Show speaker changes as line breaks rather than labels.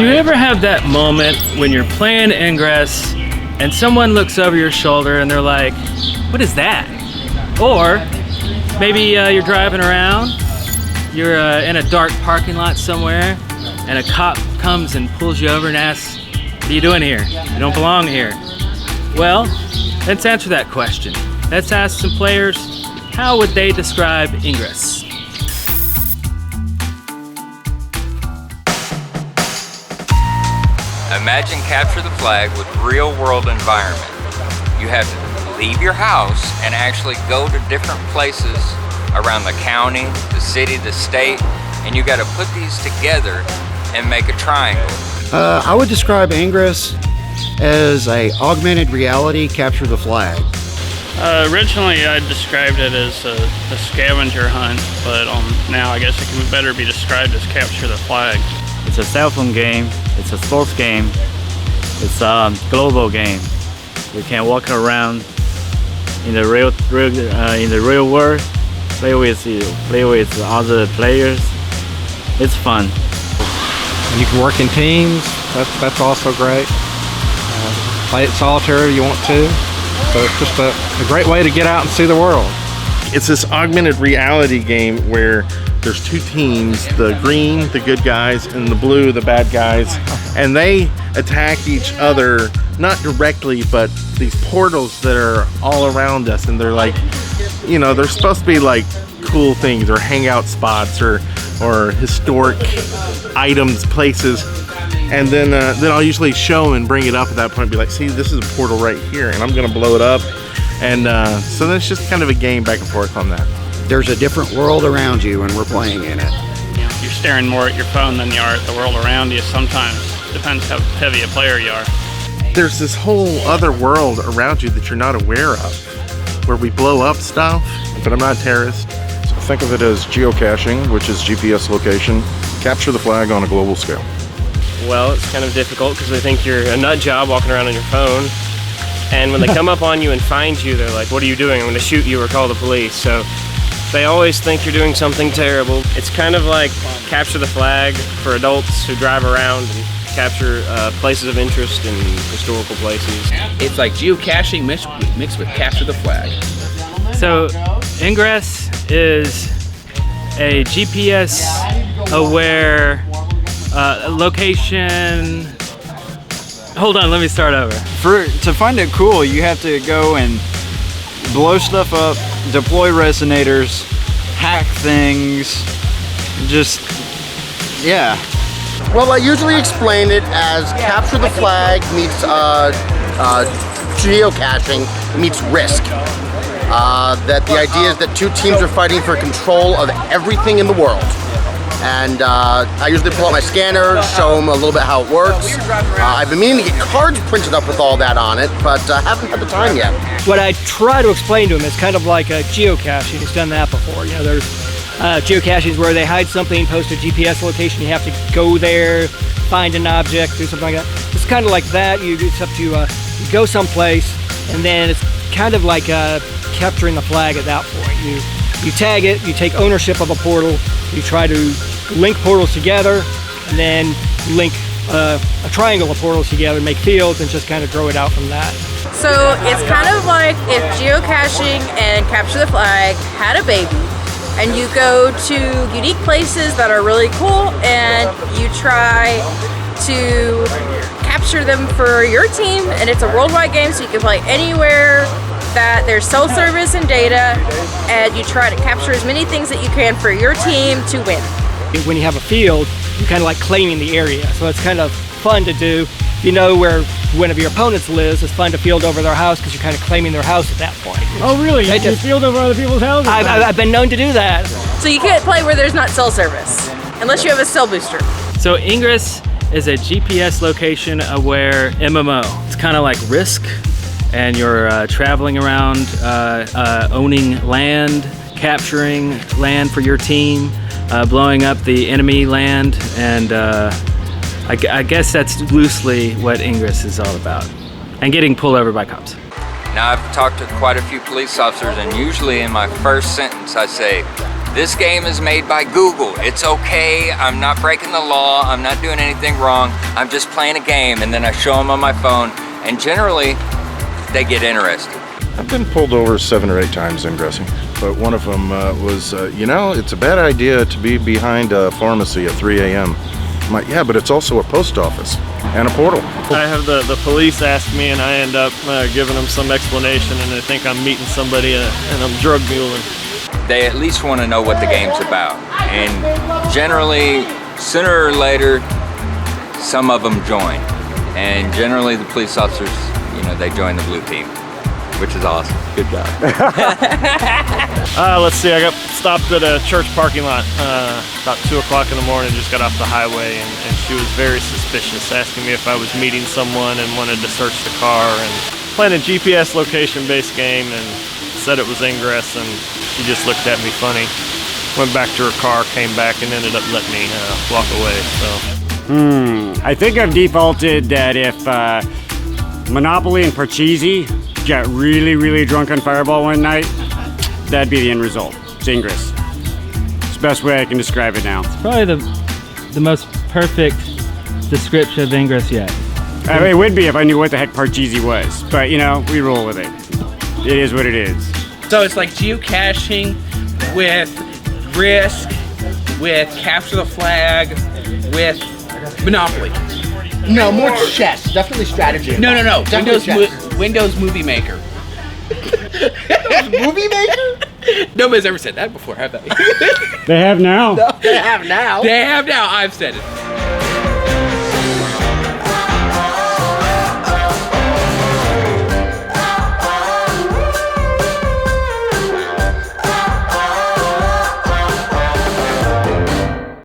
Do you ever have that moment when you're playing Ingress and someone looks over your shoulder and they're like, what is that? Or maybe you're driving around, you're in a dark parking lot somewhere, and a cop comes and pulls you over and asks, what are you doing here? You don't belong here. Well, let's answer that question. Let's ask some players, how would they describe Ingress?
Imagine Capture the Flag with real-world environment. You have to leave your house and actually go to different places around the county, the city, the state, and you got to put these together and make a triangle.
I would describe Ingress as a augmented reality Capture the Flag.
Originally, I described it as a scavenger hunt, but now I guess it can better be described as Capture the Flag.
It's a cell phone game, it's a sports game, it's a global game. You can walk around in the real world, play with other players. It's fun.
And you can work in teams, that's also great. Play it solitaire if you want to. So it's just a great way to get out and see the world.
It's this augmented reality game where there's two teams, the green, the good guys, and the blue, the bad guys, and they attack each other, not directly, but these portals that are all around us, and they're like, you know, they're supposed to be like cool things or hangout spots or historic items, places, and then I'll usually show them and bring it up at that point and be like, see, this is a portal right here, and I'm gonna blow it up, and so then it's just kind of a game back and forth on that.
There's a different world around you when we're playing in it.
You're staring more at your phone than you are at the world around you sometimes. Depends how heavy a player you are.
There's this whole other world around you that you're not aware of, where we blow up stuff, but I'm not a terrorist.
So think of it as geocaching, which is GPS location. Capture the flag on a global scale.
Well, it's kind of difficult because they think you're a nut job walking around on your phone. And when they come up on you and find you, they're like, what are you doing? I'm going to shoot you or call the police. So they always think you're doing something terrible. It's kind of like Capture the Flag for adults who drive around and capture places of interest in historical places.
It's like geocaching mixed with Capture the Flag.
So Ingress is a GPS aware location. Hold on, let me start over.
To find it cool, you have to go and blow stuff up, deploy resonators, hack things, yeah.
Well, I usually explain it as Capture the Flag meets geocaching meets Risk. That the idea is that two teams are fighting for control of everything in the world. And I usually pull out my scanner, show them a little bit how it works. I've been meaning to get cards printed up with all that on it, but haven't had the time yet.
What I try to explain to them is kind of like a geocaching. He's done that before. You know, there's geocaches where they hide something, post a GPS location. You have to go there, find an object, do something like that. It's kind of like that. It's up to you go someplace, and then it's kind of like capturing the flag at that point. You tag it, you take ownership of a portal, you try to link portals together, and then link a triangle of portals together, make fields, and just kind of grow it out from that.
So it's kind of like if geocaching and Capture the Flag had a baby, and you go to unique places that are really cool, and you try to capture them for your team, and it's a worldwide game, so you can play anywhere that there's cell service and data, and you try to capture as many things that you can for your team to win.
When you have a field, you're kind of like claiming the area, so it's kind of fun to do. You know where one of your opponents lives, it's fun to field over their house because you're kind of claiming their house at that point.
Oh really? You field over other people's houses?
I've been known to do that.
So you can't play where there's not cell service, unless you have a cell booster.
So Ingress is a GPS location aware MMO. It's kind of like Risk, and you're traveling around, owning land, capturing land for your team, blowing up the enemy land, and I guess that's loosely what Ingress is all about, and getting pulled over by cops.
Now I've talked to quite a few police officers, and usually in my first sentence I say, This game is made by Google. It's okay, I'm not breaking the law, I'm not doing anything wrong, I'm just playing a game, and then I show them on my phone, and generally, they get interested.
I've been pulled over 7 or 8 times ingressing, but one of them was, you know, it's a bad idea to be behind a pharmacy at 3 a.m. I'm like, yeah, but it's also a post office and a portal.
I have the police ask me, and I end up giving them some explanation, and they think I'm meeting somebody and I'm drug muling.
They at least want to know what the game's about, and generally, sooner or later, some of them join, and generally the police officers, you know, they join the blue team, which is awesome. Good job.
Let's see, I got stopped at a church parking lot about 2 o'clock in the morning, just got off the highway, and she was very suspicious, asking me if I was meeting someone and wanted to search the car, and playing a GPS location-based game, and said it was Ingress, and she just looked at me funny. Went back to her car, came back, and ended up letting me walk away, so.
I think I've defaulted that if Monopoly and Parcheesi got really, really drunk on Fireball one night, that'd be the end result. It's Ingress. It's the best way I can describe it now.
Probably the most perfect description of Ingress yet.
I mean, it would be if I knew what the heck Parcheesi was, but you know, we roll with it. It is what it is.
So it's like geocaching with Risk, with Capture the Flag, with Monopoly.
No, more chess. Definitely strategy.
No.
Definitely
Windows Movie Maker.
Movie Maker?
Nobody's ever said that before, have they?
They have now.
No, they have now.
They have now. I've said it.